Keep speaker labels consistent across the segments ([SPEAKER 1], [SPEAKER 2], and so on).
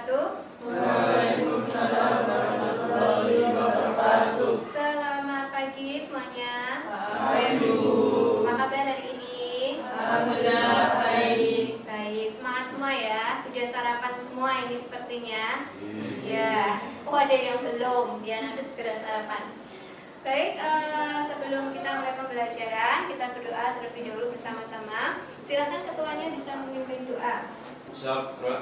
[SPEAKER 1] wabarakatuh.
[SPEAKER 2] Waalaikumsalam warahmatullahi wabarakatuh.
[SPEAKER 1] Selamat pagi semuanya.
[SPEAKER 2] Baik, Ibu.
[SPEAKER 1] Apa kabar hari ini?
[SPEAKER 2] Alhamdulillah baik.
[SPEAKER 1] Baik, semangat semua ya. Sudah sarapan semua ini sepertinya. Ya, ada yang belum. Ya, nanti segera sarapan. Baik, sebelum kita mulai pembelajaran, kita berdoa terlebih dahulu bersama-sama. Silakan ketuanya bisa memimpin doa.
[SPEAKER 2] Siap, Bro.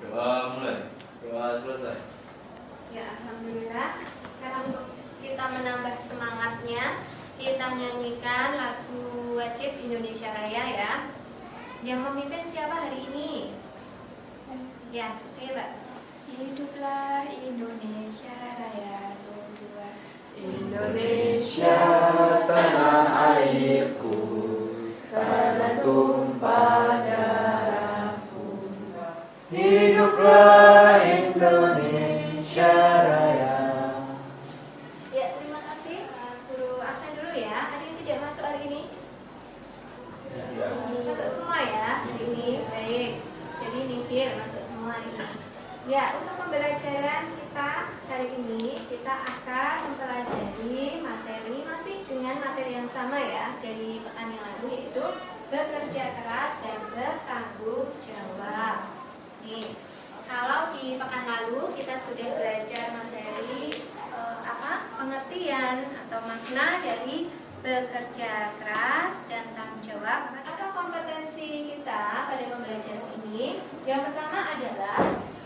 [SPEAKER 2] Doa mulai. Doa selesai.
[SPEAKER 1] Ya, alhamdulillah. Sekarang untuk kita menambah semangatnya, kita nyanyikan lagu wajib Indonesia Raya ya. Yang memimpin siapa hari ini? Ya, oke Mbak.
[SPEAKER 3] Hiduplah Indonesia Raya berdua.
[SPEAKER 4] Indonesia tanah airku, tanah tumpah darahku. Hiduplah Indonesia Raya.
[SPEAKER 1] Ya, terima kasih. Guru absen dulu ya. Ada yang tidak masuk hari ini? Masuk semua ya hari ini. Baik. Jadi nihil masuk semua hari ini. Ya, untuk pembelajaran kita hari ini kita akan mempelajari materi masih dengan materi yang sama ya dari pekan yang lalu, yaitu bekerja keras dan bertanggung jawab. Nih, kalau di pekan lalu kita sudah belajar materi pengertian atau makna dari bekerja keras dan tanggung jawab. Apa kompetensi kita pada pembelajaran ini? Yang pertama adalah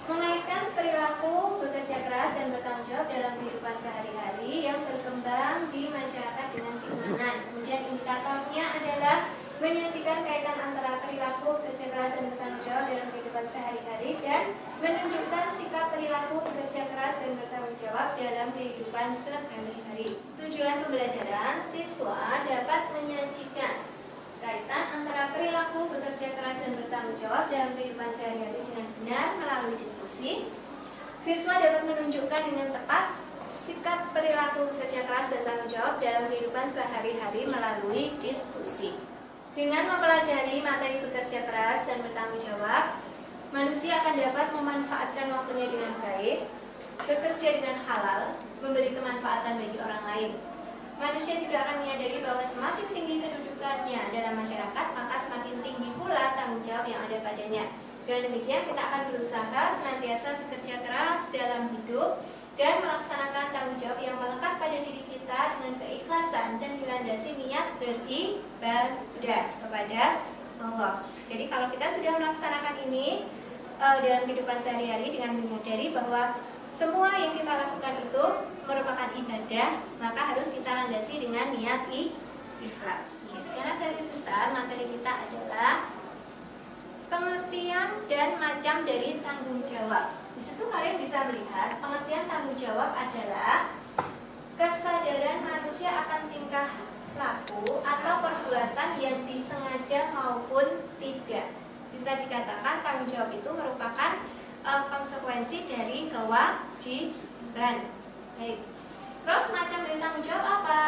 [SPEAKER 1] mengaitkan perilaku bekerja keras dan bertanggung jawab dalam kehidupan sehari-hari yang berkembang di masyarakat dengan keimanan. Kemudian indikatornya adalah menyajikan kaitan antara perilaku bekerja keras dan bertanggung jawab dalam kehidupan sehari-hari dan menunjukkan sikap perilaku bekerja keras dan bertanggung jawab dalam kehidupan sehari-hari. Tujuan pembelajaran, siswa dapat menyajikan kaitan antara perilaku bekerja keras dan bertanggung jawab dalam kehidupan sehari-hari dengan benar melalui diskusi. Siswa dapat menunjukkan dengan tepat sikap perilaku bekerja keras dan tanggung jawab dalam kehidupan sehari-hari melalui diskusi. Dengan mempelajari materi bekerja keras dan bertanggung jawab, manusia akan dapat memanfaatkan waktunya dengan baik, bekerja dengan halal, memberi kemanfaatan bagi orang lain. Manusia juga akan menyadari bahwa semakin tinggi kedudukannya dalam masyarakat, maka semakin tinggi pula tanggung jawab yang ada padanya. Dengan demikian, kita akan berusaha senantiasa bekerja keras dalam hidup dan melaksanakan tanggung jawab yang melekat pada diri kita dengan keikhlasan dan dilandasi niat beribadah kepada Allah. Jadi kalau kita sudah melaksanakan ini dalam kehidupan sehari-hari dengan menyadari bahwa semua yang kita lakukan itu merupakan ibadah, maka harus kita landasi dengan niat ikhlas. Secara garis besar materi kita adalah pengertian dan macam dari tanggung jawab. Di situ kalian bisa melihat pengertian tanggung jawab adalah kesadaran manusia akan tingkah laku atau perbuatan yang disengaja maupun tidak. Bisa dikatakan tanggung jawab itu merupakan konsekuensi dari kewajiban. Baik. Terus macam dari tanggung jawab apa?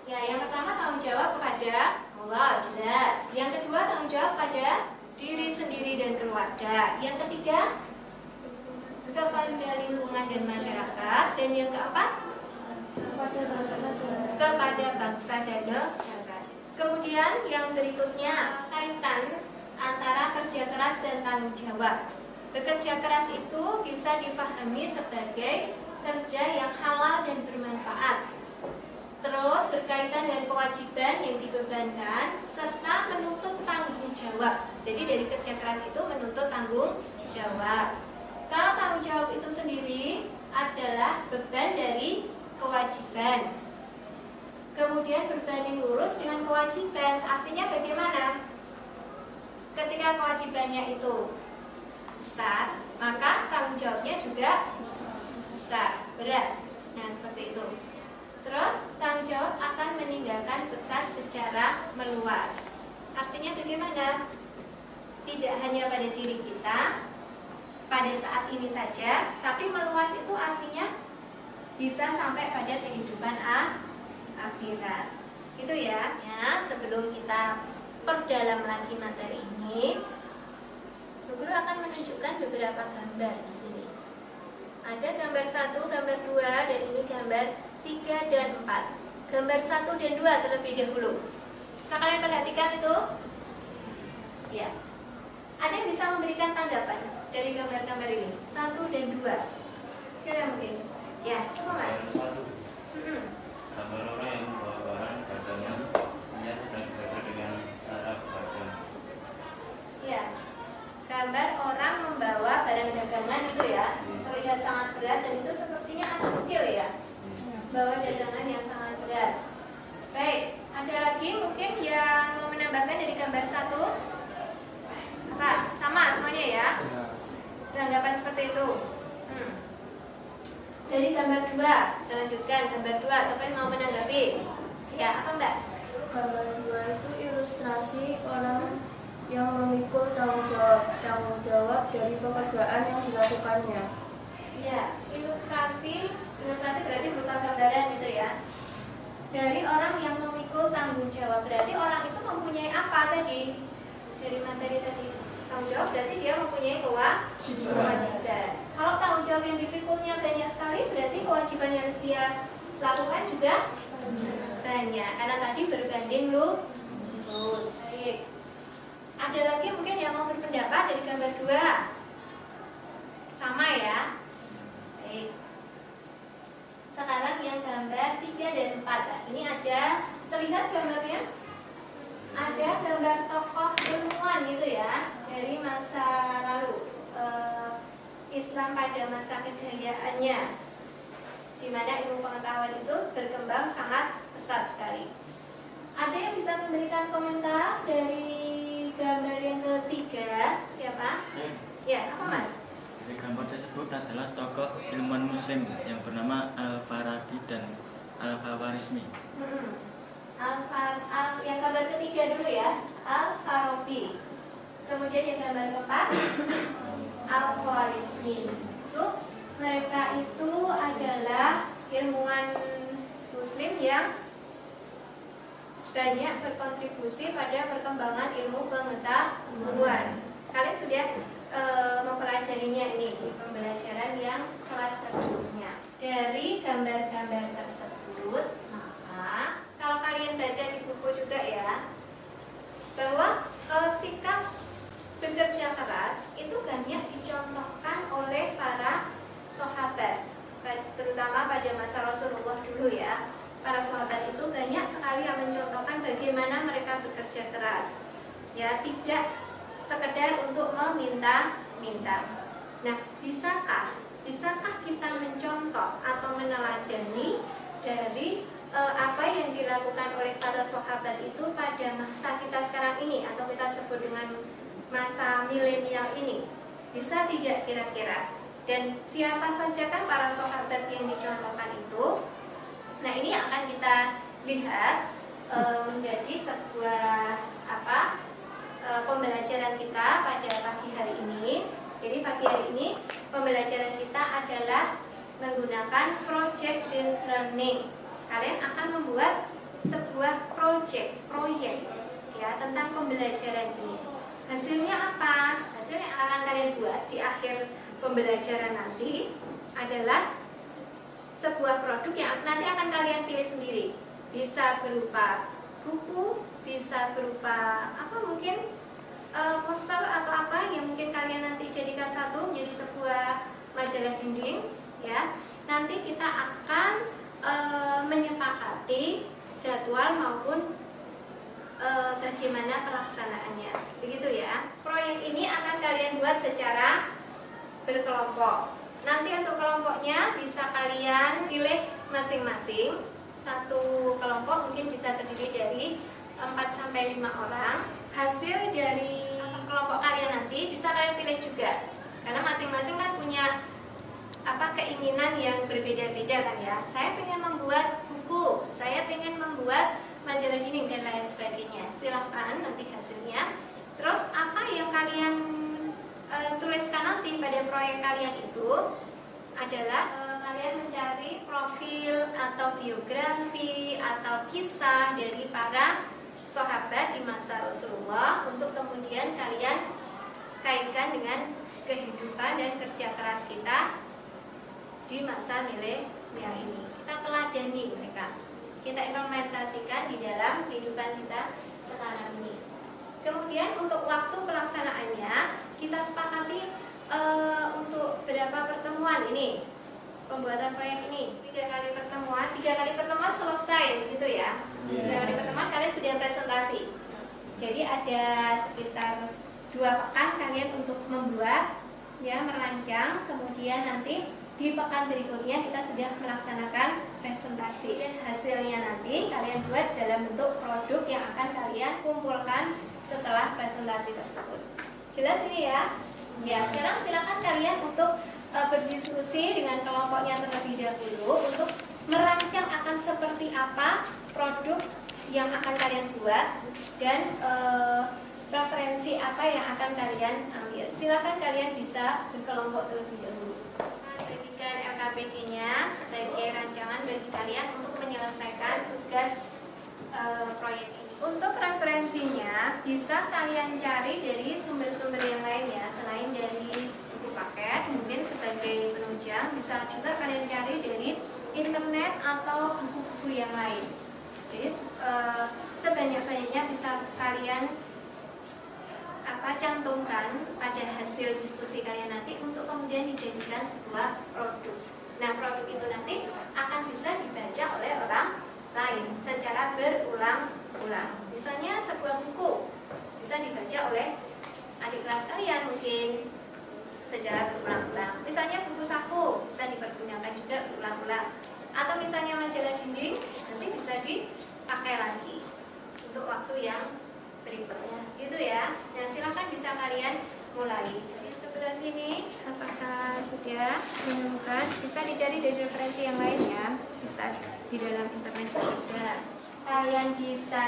[SPEAKER 1] Ya, yang pertama tanggung jawab kepada Allah, jelas. Yang kedua tanggung jawab pada diri sendiri dan keluarga. Yang ketiga kepada lingkungan dan masyarakat. Dan yang keempat kepada bangsa dan negara. Kemudian yang berikutnya kaitan antara kerja keras dan tanggung jawab. Bekerja keras itu bisa difahami sebagai kerja yang halal dan bermanfaat. Terus berkaitan dengan kewajiban yang dibebankan serta menuntut tanggung jawab. Jadi dari kerja keras itu menuntut tanggung jawab. Kalau tanggung jawab itu sendiri adalah beban dari kewajiban. Kemudian berbanding lurus dengan kewajiban. Artinya bagaimana? Ketika kewajibannya itu besar, maka tanggung jawabnya juga besar, berat. Nah, seperti itu. Terus tanggung jawab akan meninggalkan bekas secara meluas. Artinya bagaimana? Tidak hanya pada diri kita pada saat ini saja, tapi meluas itu artinya bisa sampai pada kehidupan akhirat. Itu ya. Sebelum kita perdalam lagi materi ini, guru akan menunjukkan juga gambar di sini. Ada gambar 1, gambar 2, dan ini gambar 3 dan 4. Gambar 1 dan 2 terlebih dahulu. Bisa kalian perhatikan itu? Ya. Ada yang bisa memberikan tanggapan dari gambar-gambar ini? 1 dan 2. Siapa yang mungkin? Ya, coba Mas.
[SPEAKER 2] Gambar 1. Gambar orang yang membawa barang dagangan, dia sedang berada dengan saraf badan.
[SPEAKER 1] Ya. Gambar orang membawa barang dagangan itu ya, terlihat sangat berat dan itu sepertinya anak kecil ya. Bawa dagangan yang sangat berat. Baik, ada lagi mungkin yang mau menambahkan dari gambar 1? Apa? Sama semuanya ya? Beranggapan seperti itu. Dari gambar 2, kita lanjutkan gambar 2. Siapa yang mau menanggapi? Ya, apa Mbak?
[SPEAKER 3] Gambar 2 itu ilustrasi orang yang memikul tanggung jawab dari pekerjaan yang dilakukannya.
[SPEAKER 1] Ya, ilustrasi berarti berupa gambaran gitu ya. Dari orang yang memikul tanggung jawab, berarti orang itu mempunyai apa tadi? Dari materi tadi, tanggung jawab berarti dia mempunyai kewajiban. Kalau tanggung jawab yang dipikulnya banyak sekali, berarti kewajiban yang harus dia lakukan juga banyak. Karena tadi berbanding lurus. Baik. Ada lagi mungkin yang mau berpendapat dari gambar 2? Sama ya? Baik. Sekarang yang gambar 3 dan 4. Nah, ini ada, terlihat gambarnya? Ada gambar tokoh ilmuwan gitu ya, dari masa lalu, Islam pada masa kejayaannya, di mana ilmu pengetahuan itu berkembang sangat pesat sekali. Ada yang bisa memberikan komentar dari gambar yang ketiga? Siapa? Ya, apa Mas?
[SPEAKER 5] Dari gambar tersebut adalah tokoh ilmuwan muslim yang bernama Al-Farabi dan Al-Khawarizmi.
[SPEAKER 1] Yang gambar ketiga dulu ya, Al-Farabi. Kemudian yang gambar keempat, Al-Khawarizmi. Itu mereka itu adalah ilmuwan muslim yang banyak berkontribusi pada perkembangan ilmu pengetahuan. Kalian sudah mempelajarinya ini di pembelajaran yang kelas sebelumnya. Dari gambar-gambar tersebut, maka kalau kalian baca di buku juga ya, bahwa sikap bekerja keras itu banyak dicontohkan oleh para sahabat, terutama pada masa Rasulullah dulu ya. Para sahabat itu banyak sekali yang mencontohkan bagaimana mereka bekerja keras, ya, tidak sekedar untuk meminta-minta. Nah, bisakah kita mencontoh atau meneladani dari apa yang dilakukan oleh para sahabat itu pada masa kita sekarang ini, atau kita sebut dengan masa milenial ini? Bisa tidak kira-kira? Dan siapa saja kan para sahabat yang dicontohkan itu? Nah, ini akan kita lihat menjadi sebuah pembelajaran kita pada pagi hari ini. Jadi pagi hari ini pembelajaran kita adalah menggunakan project based learning. Kalian akan membuat sebuah proyek ya tentang pembelajaran ini. Hasilnya apa? Hasilnya yang akan kalian buat di akhir pembelajaran nanti adalah sebuah produk yang nanti akan kalian pilih sendiri. Bisa berupa buku, bisa berupa mungkin poster atau apa yang mungkin kalian nanti jadikan satu menjadi sebuah majalah dinding ya. Nanti kita akan menyepakati jadwal maupun bagaimana pelaksanaannya. Begitu ya. Proyek ini akan kalian buat secara berkelompok. Nanti untuk kelompoknya bisa kalian pilih masing-masing. Satu kelompok mungkin bisa terdiri dari 4-5 orang. Hasil dari kelompok kalian nanti bisa kalian pilih juga, karena masing-masing kan punya keinginan yang berbeda-beda kan ya. Saya pengen membuat buku, saya pengen membuat majalah dinding dan lain sebagainya. Silahkan nanti hasilnya. Terus apa yang kalian tuliskan nanti pada proyek kalian itu adalah kalian mencari profil atau biografi atau kisah dari para sahabat di masa Rasulullah untuk kemudian kalian kaitkan dengan kehidupan dan kerja keras kita di masa milenial ini. Kita teladani mereka, kita implementasikan di dalam kehidupan kita sekarang ini. Kemudian untuk waktu pelaksanaannya kita sepakati untuk berapa pertemuan ini pembuatan proyek ini. 3 kali pertemuan selesai begitu ya. 3 kali pertemuan kalian sudah presentasi. Jadi ada sekitar 2 pekan kalian untuk membuat ya, merancang, kemudian nanti di pekan berikutnya kita sudah melaksanakan presentasi, dan hasilnya nanti kalian buat dalam bentuk produk yang akan kalian kumpulkan setelah presentasi tersebut. Jelas ini ya? Ya, sekarang silakan kalian untuk berdiskusi dengan kelompoknya terlebih dahulu untuk merancang akan seperti apa produk yang akan kalian buat dan referensi apa yang akan kalian ambil. Silakan kalian bisa berkelompok terlebih dahulu. Berikan LKPD-nya sebagai rancangan bagi kalian untuk menyelesaikan tugas proyek ini. Untuk referensinya bisa kalian cari dari sumber-sumber yang lain ya, selain dari buku paket, mungkin sebagai penunjang bisa juga kalian cari dari internet atau buku-buku yang lain. Jadi sebanyak-banyaknya bisa kalian cantumkan pada hasil diskusi kalian nanti untuk kemudian dijadikan sebuah produk. Nah, produk itu nanti akan bisa dibaca oleh orang lain secara berulang-ulang. Misalnya sebuah buku bisa dibaca oleh adik kelas kalian mungkin secara berulang-ulang. Misalnya buku saku bisa dipergunakan juga berulang-ulang. Atau misalnya majalah dinding nanti bisa dipakai lagi untuk waktu yang berikutnya. Gitu ya. Nah, silakan bisa kalian mulai. Jadi sebelah sini apakah sudah menemukan? Bisa dicari dari referensi yang lain ya. Bisa di dalam internet juga ada. Kalian bisa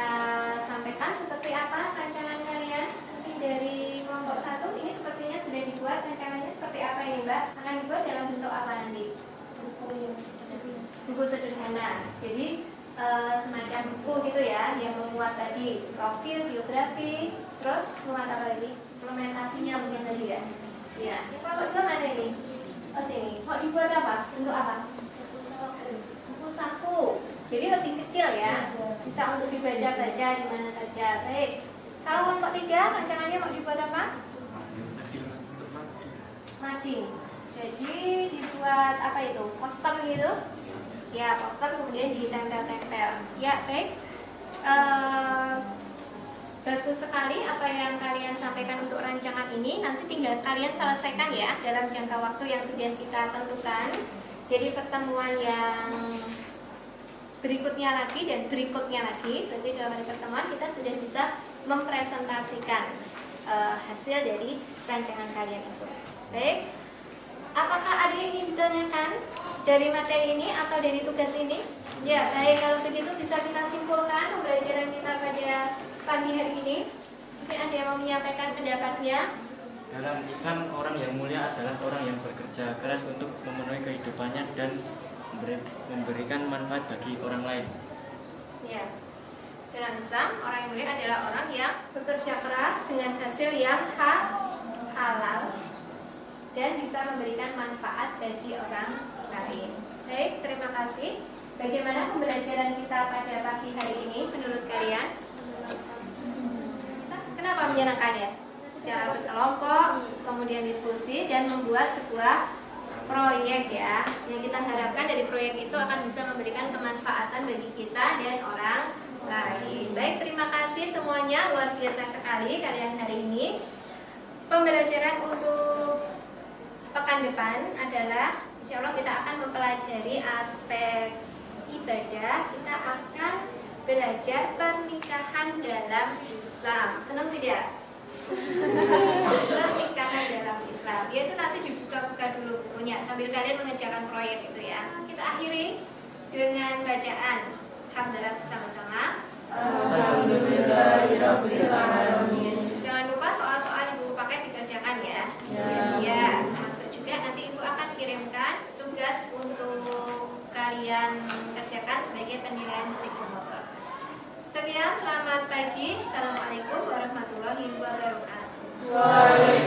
[SPEAKER 1] sampaikan seperti apa rancangan kalian? Mungkin dari kelompok 1 ini sepertinya sudah dibuat. Rancangannya seperti apa ini, Mbak? Akan dibuat dalam bentuk apa nanti? Buku sederhana. Jadi semacam buku gitu ya, yang memuat tadi profil, biografi, terus memuat apa lagi? Implementasinya mungkin tadi ya. Ya, kalau dua mana ini? Oh sini. Mau dibuat apa? Untuk apa? Buku saku. Jadi lebih kecil ya, bisa untuk dibaca-baca di mana saja. Baik. Kalau kelompok 3, rancangannya mau dibuat apa? Mading. Jadi dibuat apa itu? Poster gitu? Ya, poster kemudian ditempel-tempel. Ya, baik. Bagus sekali apa yang kalian sampaikan untuk rancangan ini. Nanti tinggal kalian selesaikan ya dalam jangka waktu yang sudah kita tentukan. Jadi pertemuan yang berikutnya lagi dan berikutnya lagi, tapi 2 kali pertemuan kita sudah bisa mempresentasikan hasil dari rancangan kalian itu. Baik. Apakah ada yang ingin ditanyakan dari materi ini atau dari tugas ini? Ya, baik. Kalau begitu bisa kita simpulkan pembelajaran kita pada pagi hari ini. Mungkin ada yang mau menyampaikan pendapatnya.
[SPEAKER 5] Dalam Islam, orang yang mulia adalah orang yang bekerja keras untuk memenuhi kehidupannya dan memberikan manfaat bagi orang lain.
[SPEAKER 1] Ya. Dalam Islam, orang yang mulia adalah orang yang bekerja keras dengan hasil yang halal dan bisa memberikan manfaat bagi orang lain. Baik, terima kasih. Bagaimana pembelajaran kita pada pagi hari ini menurut kalian? Kenapa menyenangkan ya? Secara berkelompok, kemudian diskusi dan membuat sebuah proyek ya. Yang kita harapkan dari proyek itu akan bisa memberikan kemanfaatan bagi kita dan orang lain. Baik, terima kasih semuanya, luar biasa sekali kalian hari ini. Pembelajaran untuk pekan depan adalah insya Allah kita akan mempelajari aspek ibadah. Kita akan belajar pernikahan dalam Islam. Senang tidak? Pernikahan dalam Islam. Dia itu nanti dibuka-buka dulu bukunya sambil kalian mengerjakan proyek itu ya. Kita akhiri dengan bacaan hamdalah bersama-sama. Alhamdulillahirobbilalamin. Jangan lupa soal-soal di buku paket dikerjakan ya. Ya, termasuk juga nanti Ibu akan kirimkan tugas untuk kalian kerjakan sebagai penilaian psikomotor. Sekian, selamat pagi. Assalamualaikum warahmatullahi wabarakatuh.